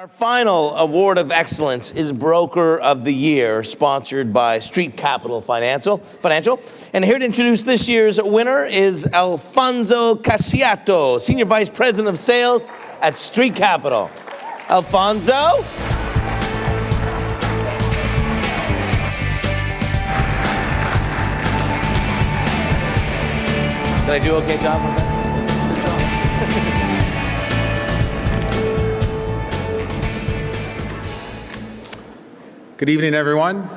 Our final award of excellence is Broker of the Year, sponsored by Street Capital Financial. And here to introduce this year's winner is Alfonso Casciato, Senior Vice President of Sales at Street Capital. Alfonso? Did I do a okay job with that? Good evening, everyone.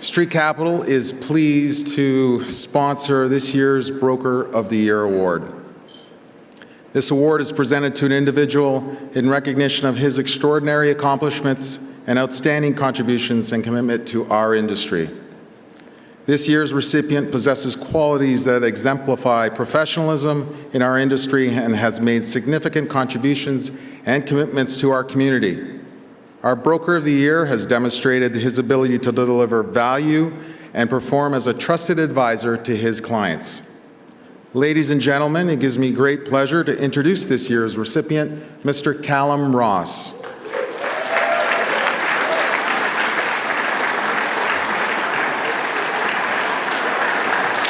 Street Capital is pleased to sponsor this year's Broker of the Year award. This award is presented to an individual in recognition of his extraordinary accomplishments and outstanding contributions and commitment to our industry. This year's recipient possesses qualities that exemplify professionalism in our industry and has made significant contributions and commitments to our community. Our Broker of the Year has demonstrated his ability to deliver value and perform as a trusted advisor to his clients. Ladies and gentlemen, it gives me great pleasure to introduce this year's recipient, Mr. Calum Ross.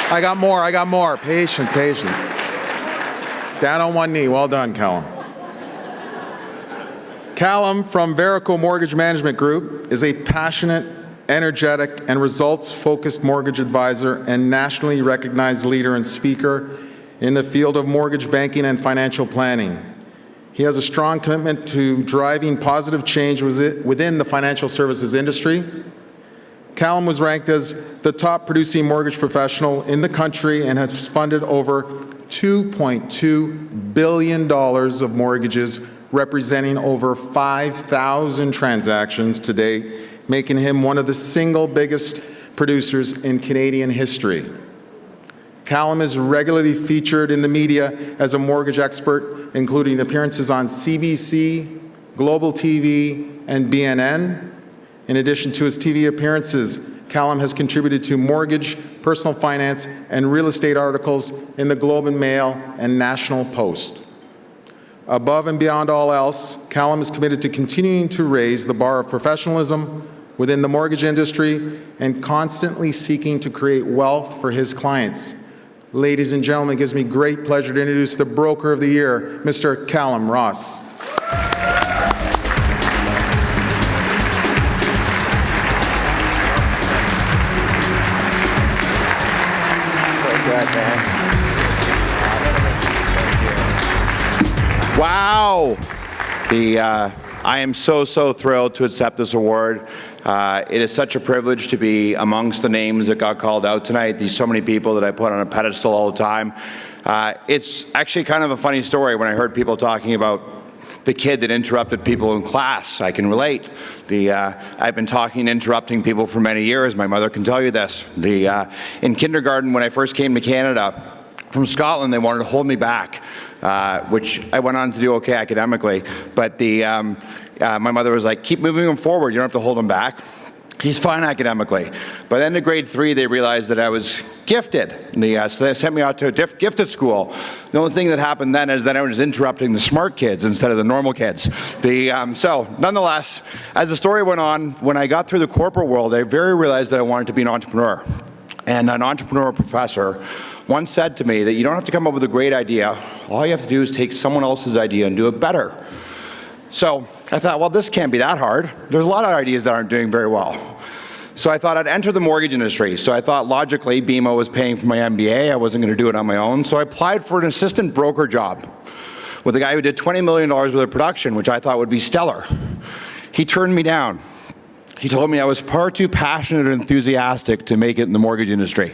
I got more. Patience. Down on one knee. Well done, Calum. Calum from Verico Mortgage Management Group is a passionate, energetic, and results-focused mortgage advisor and nationally recognized leader and speaker in the field of mortgage banking and financial planning. He has a strong commitment to driving positive change within the financial services industry. Calum was ranked as the top producing mortgage professional in the country and has funded over $2.2 billion of mortgages, representing over 5,000 transactions to date, making him one of the single biggest producers in Canadian history. Calum is regularly featured in the media as a mortgage expert, including appearances on CBC, Global TV, and BNN. In addition to his TV appearances, Calum has contributed to mortgage, personal finance, and real estate articles in the Globe and Mail and National Post. Above and beyond all else, Calum is committed to continuing to raise the bar of professionalism within the mortgage industry and constantly seeking to create wealth for his clients. Ladies and gentlemen, it gives me great pleasure to introduce the Broker of the Year, Mr. Calum Ross. Wow. I am so thrilled to accept this award. It is such a privilege to be amongst the names that got called out tonight. There's so many people that I put on a pedestal all the time. It's actually kind of a funny story when I heard people talking about the kid that interrupted people in class. I can relate. I've been interrupting people for many years. My mother can tell you this. In kindergarten, when I first came to Canada from Scotland, they wanted to hold me back, which I went on to do okay academically. But my mother was like, keep moving him forward. You don't have to hold him back. He's fine academically. But then in grade 3, they realized that I was gifted. So they sent me out to a gifted school. The only thing that happened then is that I was interrupting the smart kids instead of the normal kids. So nonetheless, as the story went on, when I got through the corporate world, I very realized that I wanted to be an entrepreneur. And an entrepreneur professor once said to me that you don't have to come up with a great idea. All you have to do is take someone else's idea and do it better. So I thought, well, this can't be that hard. There's a lot of ideas that aren't doing very well. So I thought I'd enter the mortgage industry. So I thought logically BMO was paying for my MBA. I wasn't going to do it on my own. So I applied for an assistant broker job with a guy who did $20 million worth of production, which I thought would be stellar. He turned me down. He told me I was far too passionate and enthusiastic to make it in the mortgage industry.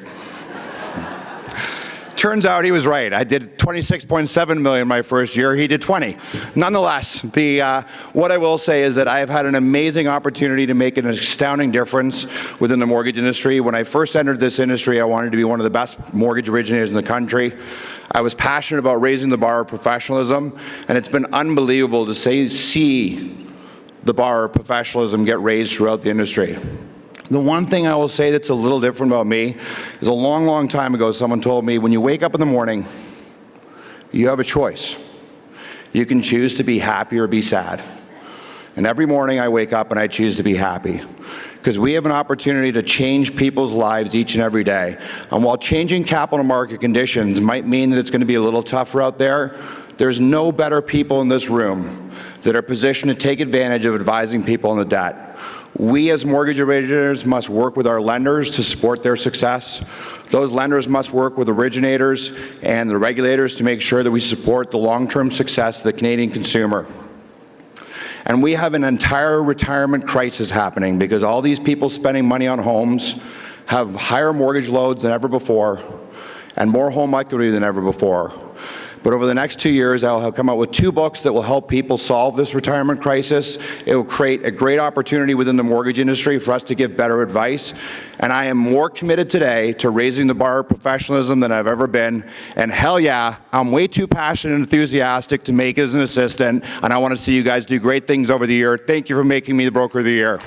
Turns out he was right. I did $26.7 million my first year. He did 20. Nonetheless, what I will say is that I have had an amazing opportunity to make an astounding difference within the mortgage industry. When I first entered this industry, I wanted to be one of the best mortgage originators in the country. I was passionate about raising the bar of professionalism, and it's been unbelievable to see the bar of professionalism get raised throughout the industry. The one thing I will say that's a little different about me is a long time ago, someone told me, when you wake up in the morning, you have a choice. You can choose to be happy or be sad. And every morning I wake up and I choose to be happy, because we have an opportunity to change people's lives each and every day. And while changing capital market conditions might mean that it's going to be a little tougher out there, there's no better people in this room that are positioned to take advantage of advising people on the debt. We as mortgage originators must work with our lenders to support their success. Those lenders must work with originators and the regulators to make sure that we support the long-term success of the Canadian consumer. And we have an entire retirement crisis happening because all these people spending money on homes have higher mortgage loads than ever before and more home equity than ever before. But over the next 2 years, I'll have come out with 2 books that will help people solve this retirement crisis. It will create a great opportunity within the mortgage industry for us to give better advice. And I am more committed today to raising the bar of professionalism than I've ever been. And hell yeah, I'm way too passionate and enthusiastic to make as an assistant. And I want to see you guys do great things over the year. Thank you for making me the Broker of the Year.